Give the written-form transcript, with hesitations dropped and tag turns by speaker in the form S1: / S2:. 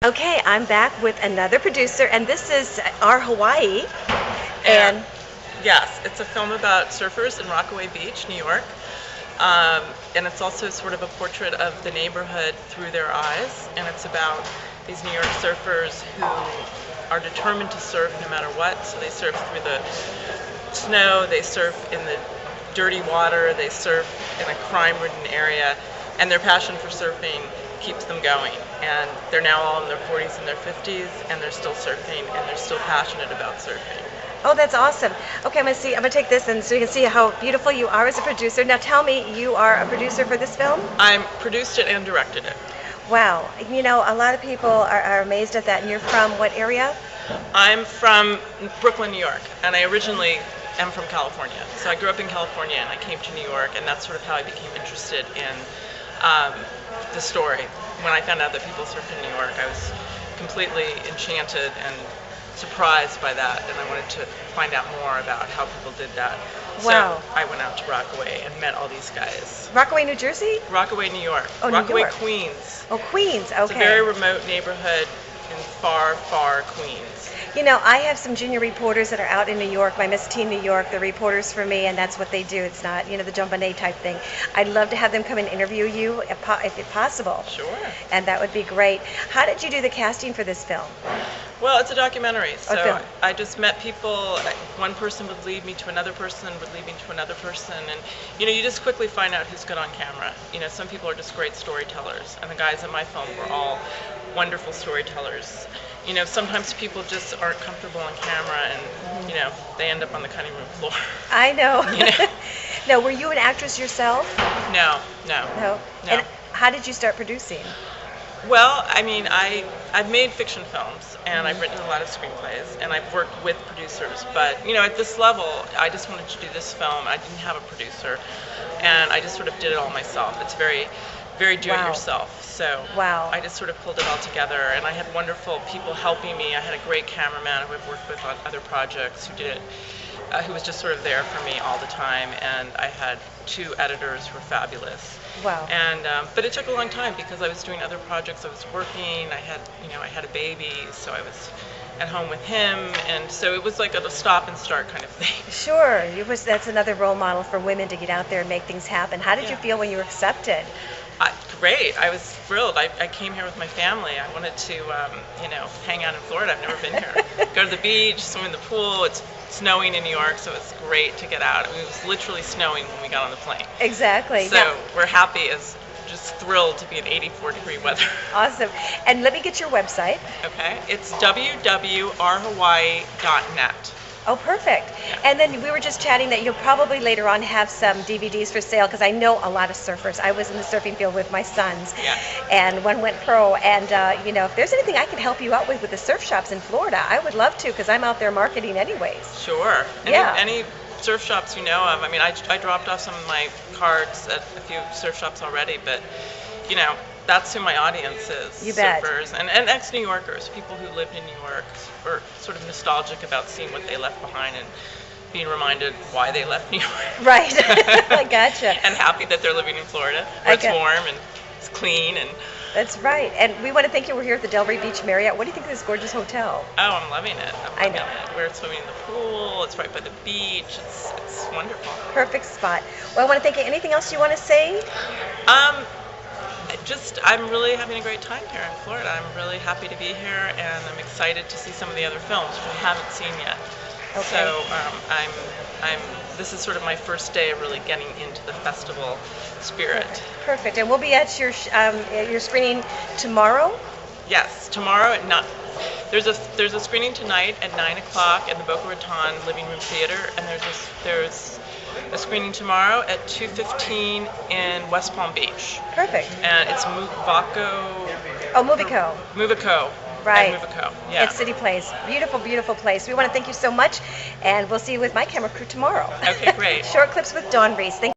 S1: Okay, I'm back with another producer, and this is Our Hawaii. And
S2: Yes, it's a film about surfers in Rockaway Beach, New York. And it's also sort of a portrait of the neighborhood through their eyes. And it's about these New York surfers who are determined to surf no matter what. So they surf through the snow, they surf in the dirty water, they surf in a crime-ridden area. And their passion for surfing keeps them going. And they're now all in their 40s and their 50s, and they're still surfing, and they're still passionate about surfing.
S1: oh, that's awesome. Okay, I'm gonna take this, and so you can see how beautiful you are as a producer. Now tell me, you are a producer for this film?
S2: I produced it and directed it.
S1: Wow. You know, a lot of people are amazed at that. And you're from what area?
S2: I'm from Brooklyn, New York, and I originally am from California. So I grew up in California, and I came to New York, and that's sort of how I became interested in the story. When I found out that people surfed in New York, I was completely enchanted and surprised by that, and I wanted to find out more about how people did that.
S1: Wow.
S2: So I went out to Rockaway and met all these guys.
S1: Rockaway, New Jersey?
S2: Rockaway, New York.
S1: Oh, New
S2: Rockaway,
S1: York.
S2: Queens.
S1: Oh, Queens. Okay.
S2: It's a very remote neighborhood in far, far Queens.
S1: You know, I have some junior reporters that are out in New York, my Miss Teen New York. They're reporters for me, and that's what they do. It's not, the JonBenet type thing. I'd love to have them come and interview you if it's possible.
S2: Sure.
S1: And that would be great. How did you do the casting for this film?
S2: Well, it's a documentary, so
S1: film.
S2: I just met people. One person would lead me to another person, would lead me to another person, and you just quickly find out who's good on camera. Some people are just great storytellers, and the guys in my film were all wonderful storytellers. Sometimes people just aren't comfortable on camera, and they end up on the cutting room floor.
S1: I know. Now, were you an actress yourself?
S2: No.
S1: No. And how did you start producing?
S2: Well, I've made fiction films, and I've written a lot of screenplays, and I've worked with producers. But at this level, I just wanted to do this film. I didn't have a producer, and I just sort of did it all myself. It's very, very do-it-yourself. So
S1: wow.
S2: I just sort of pulled it all together, and I had wonderful people helping me. I had a great cameraman who I've worked with on other projects who did it, who was just sort of there for me all the time, and I had 2 editors who were fabulous.
S1: Wow.
S2: And but it took a long time because I was doing other projects. I was working. I had a baby, so I was at home with him, and so it was like a stop and start kind of thing.
S1: Sure. That's another role model for women to get out there and make things happen. How did you feel when you were accepted?
S2: Great. I was thrilled. I came here with my family. I wanted to, hang out in Florida. I've never been here. Go to the beach, swim in the pool. It's snowing in New York, so it's great to get out. It was literally snowing when we got on the plane.
S1: Exactly.
S2: So we're happy, just thrilled to be in 84-degree weather.
S1: Awesome. And let me get your website.
S2: Okay. It's www.ourhawaii.net.
S1: Oh, perfect. And then we were just chatting that you'll probably later on have some DVDs for sale, because I know a lot of surfers. I was in the surfing field with my sons, and one went pro. And, if there's anything I can help you out with the surf shops in Florida, I would love to, because I'm out there marketing anyways.
S2: Sure. Any surf shops you know of. I dropped off some of my cards at a few surf shops already, but, that's who my audience is.
S1: You bet.
S2: Surfers and ex-New Yorkers, people who lived in New York, or sort of nostalgic about seeing what they left behind and being reminded why they left New York.
S1: Right. I gotcha.
S2: And happy that they're living in Florida, where it's warm and it's clean. And
S1: that's right. And we want to thank you. We're here at the Delray Beach Marriott. What do you think of this gorgeous hotel?
S2: Oh, I'm loving it.
S1: I know.
S2: We're swimming in the pool. It's right by the beach. It's wonderful.
S1: Perfect spot. Well, I want to thank you. Anything else you want to say?
S2: I'm really having a great time here in Florida. I'm really happy to be here, and I'm excited to see some of the other films which I haven't seen yet.
S1: Okay.
S2: So this is sort of my first day of really getting into the festival spirit.
S1: Perfect. And we'll be at your screening tomorrow?
S2: Yes, tomorrow at 9. There's a screening tonight at 9 o'clock at the Boca Raton Living Room Theater, and there's a screening tomorrow at 2:15 in West Palm Beach.
S1: Perfect.
S2: And it's Movico.
S1: Oh, Movico.
S2: Movico.
S1: Right.
S2: Movico. Yeah.
S1: It's City Place. Beautiful, beautiful place. We want to thank you so much, and we'll see you with my camera crew tomorrow.
S2: Okay, great.
S1: Short clips with Dawn Reese. Thank